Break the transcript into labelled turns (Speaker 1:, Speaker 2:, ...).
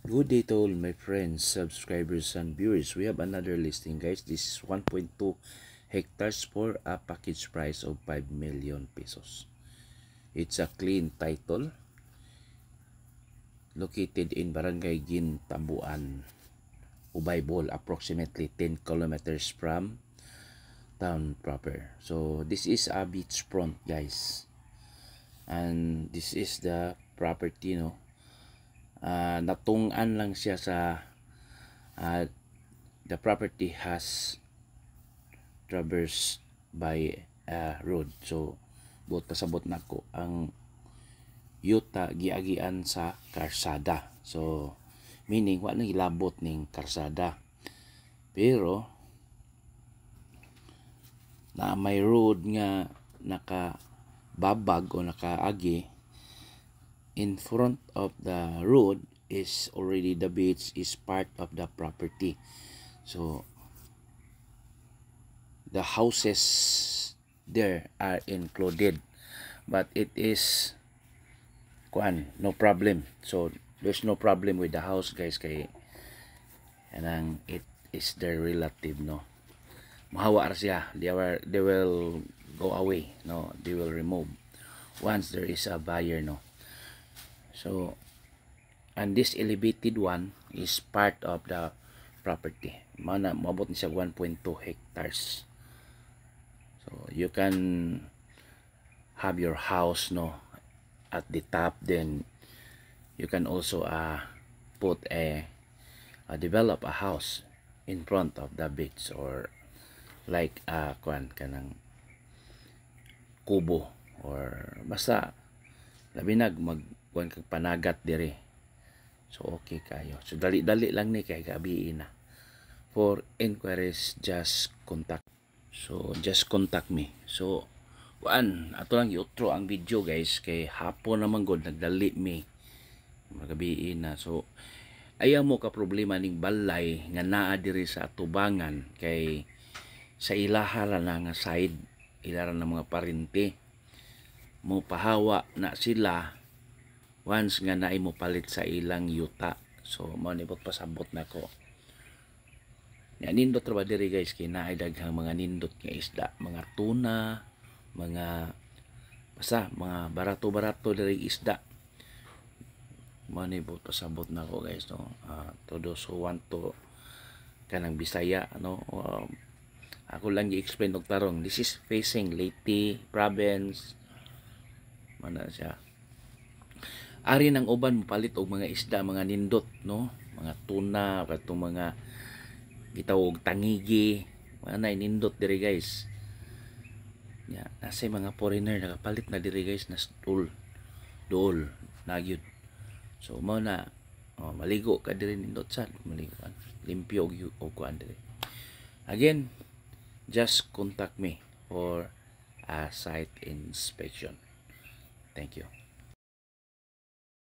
Speaker 1: Good day to all my friends, subscribers, and viewers. We have another listing, guys. This is 1.2 hectares for a package price of 5 million pesos. It's a clean title located in Barangay Gintambuan, Ubaybol, approximately 10 kilometers from town proper. So this is a beachfront, guys, and this is the property, no. Natungan lang siya sa the property has traversed by a road. So buot pasabot nako ang yuta giagian sa karsada. So meaning wa nang ilabot ning karsada, pero na may road nga nakababag o nakaagi. In front of the road is already the beach is part of the property. So the houses there are included, but it is no problem. So there's no problem with the house, guys, kay anang it is their relative, no. Mahawa ra siya. They will go away, no. They will remove once there is a buyer, no. So, and this elevated one is part of the property. Mabot ni siya 1.2 hectares. So, you can have your house, no, at the top. Then you can also develop a house in front of the beach, or like kanang kubo, or basta labinag magkuan kag panagat dire. So okay kayo. So dali-dali lang ni kay gabi na. For inquiries, just contact. So just contact me. So ato lang i-outro ang video, guys, kay hapon naman gud nagdali mi magabi na. So ayaw mo ka problema ning balay nga naa diri sa atubangan, kay sa ilaha na nga side, ilaran ng mga parente mo pahawa na sila once nga naay mo palit sa ilang yuta. So mao ni pasabot nako. Ya nindot ra ba diri, guys, kay naay daghang mga nindot nga isda, mga tuna, mga mga barato-barato diri isda. Mao ni pasabot nako, guys, no. To those who want to kanang Bisaya, no, ako lang i-explain og tarong. This is facing Leyte province. Mana siya. Ari ng uban palit og mga isda, mga nindot, no, mga tuna, katong mga gitawog tangigi, mga nindot diri, guys. Ya, nasa mga foreigner nakapalit na diri, guys, na dool nagyud. So mao na maligo ka diri nindot sad, maligo limpyo og kuan diri. Again, just contact me for a site inspection. Thank you.